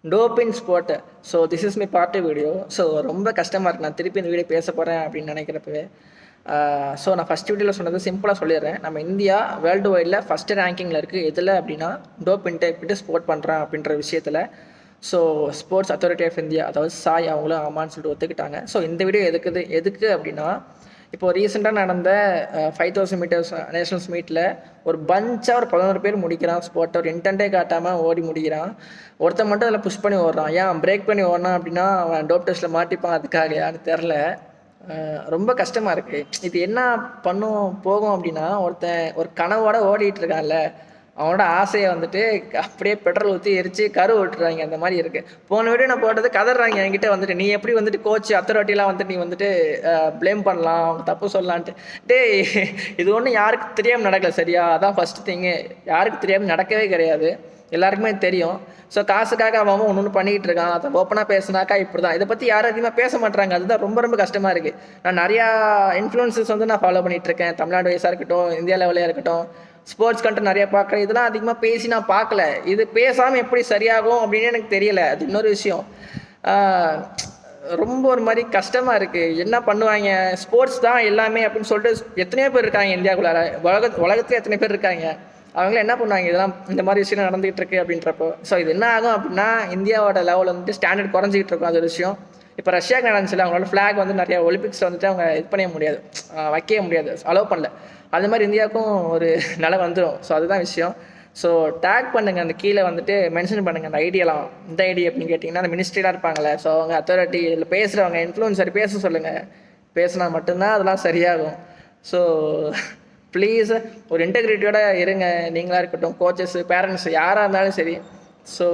டோப்பின் sport. So this is my part video. So ரொம்ப கஷ்டமாக இருக்குது நான் திருப்பி இந்த வீடியோ பேச போகிறேன் அப்படின்னு நினைக்கிறப்பவே. ஸோ நான் ஃபஸ்ட் வீடியோவில் சொன்னது சிம்பிளாக சொல்லிடுறேன். நம்ம இந்தியா வேர்ல்டு வைடில் ஃபஸ்ட்டு ரேங்கிங்கில் இருக்குது எதில் அப்படின்னா டோப் இன்டேக் ஸ்போர்ட் பண்ணுறான் அப்படின்ற விஷயத்தில். So sports authority of India, அதாவது சாய், அவங்களும் ஆமான்னு சொல்லிட்டு ஒத்துக்கிட்டாங்க. ஸோ இந்த வீடியோ எதுக்கு அப்படின்னா, இப்போது ரீசெண்டாக நடந்த 5000 மீட்டர்ஸ் நேஷனல்ஸ் மீட்டில் ஒரு பஞ்சாக ஒரு 11 பேர் முடிக்கிறான் ஸ்போர்ட்டை. ஒரு இன்டென்ட்டே காட்டாமல் ஓடி முடிக்கிறான். ஒருத்தன் மட்டும் அதில் புஷ் பண்ணி ஓடுறான். ஏன் பிரேக் பண்ணி ஓடினான் அப்படின்னா அவன் டோப் டெஸ்ட்டில் மாட்டிப்பான், அதுக்காக யான்னு தெரில. ரொம்ப கஷ்டமாக இருக்குது. இது என்ன போகும் அப்படின்னா, ஒருத்தன் ஒரு கனவோட ஓடிட்டு இருக்கான்ல, அவனோட ஆசையை வந்துட்டு அப்படியே பெட்ரோல் ஊற்றி எரிச்சு கரு விட்டுறாங்க. அந்த மாதிரி இருக்குது. போன வீடியோ நான் போட்டது கதறாங்க என்கிட்ட வந்துட்டு, நீ எப்படி வந்துட்டு கோச் அத்தாரிட்டிலாம் வந்துட்டு நீ வந்துட்டு ப்ளேம் பண்ணலாம், அவங்க தப்பு சொல்லலான்ட்டு. இது ஒன்றும் யாருக்கு தெரியாமல் நடக்கலை, சரியா? அதான் ஃபஸ்ட்டு திங்கு. யாருக்கு தெரியாமல் நடக்கவே கிடையாது, எல்லாருக்குமே தெரியும். ஸோ காசுக்காக அவன் ஒன்று பண்ணிக்கிட்டு இருக்கான். அதை ஓப்பனாக பேசுனாக்கா இப்படி தான். இதை பற்றி யாரும் அதிகமாக பேச மாட்டாங்க. அதுதான் ரொம்ப ரொம்ப கஷ்டமாக இருக்குது. நான் நிறையா இன்ஃப்ளூயன்சஸ் வந்து நான் ஃபாலோ பண்ணிகிட்ருக்கேன். தமிழ்நாடு வைஸாக இருக்கட்டும், இந்தியா லெவலில் இருக்கட்டும், ஸ்போர்ட்ஸ் கண்டென்ட் நிறையா பார்க்குறேன். இதெல்லாம் அதிகமாக பேசி நான் பார்க்கல. இது பேசாமல் எப்படி சரியாகும் அப்படின்னு எனக்கு தெரியலை. அது இன்னொரு விஷயம். ரொம்ப ஒரு மாதிரி கஷ்டமாக இருக்குது. என்ன பண்ணுவாங்க, ஸ்போர்ட்ஸ் தான் எல்லாமே அப்படின்னு சொல்லிட்டு எத்தனையோ பேர் இருக்காங்க இந்தியாவுக்குள்ளார. உலகத்தில் எத்தனை பேர் இருக்காங்க, அவங்களாம் என்ன பண்ணுவாங்க இதெல்லாம் இந்த மாதிரி விஷயம் நடந்துகிட்டு இருக்கு அப்படின்றப்போ. ஸோ இது என்ன ஆகும் அப்படின்னா, இந்தியாவோட லெவலில் வந்துட்டு ஸ்டாண்டர்ட் குறைஞ்சிக்கிட்டு இருக்கும். அது ஒரு விஷயம். இப்போ ரஷ்யாவுக்கு நடந்துச்சுல, அவங்களோட ஃப்ளாக் வந்து நிறையா ஒலிம்பிக்ஸில் வந்துட்டு அவங்க இது பண்ண முடியாது, வைக்கவே முடியாது, அலோவ் பண்ணல. அது மாதிரி இந்தியாவுக்கும் ஒரு நிலை வந்துடும். ஸோ அதுதான் விஷயம். ஸோ டேக் பண்ணுங்கள், அந்த கீழே வந்துட்டு மென்ஷன் பண்ணுங்கள் அந்த ஐடியெல்லாம். இந்த ஐடி அப்படின்னு கேட்டிங்கன்னா அந்த மினிஸ்ட்ரிலாம் இருப்பாங்களே, ஸோ அவங்க அத்தாரிட்டி இதில் பேசுகிறவங்க இன்ஃப்ளூயன்சர் பேச சொல்லுங்கள். பேசினா மட்டும்தான் அதெல்லாம் சரியாகும். ஸோ ப்ளீஸ் ஒரு இன்டெகிரிட்டியோடு இருங்க. நீங்களாக இருக்கட்டும், கோச்சஸ், பேரண்ட்ஸ், யாராக இருந்தாலும் சரி. ஸோ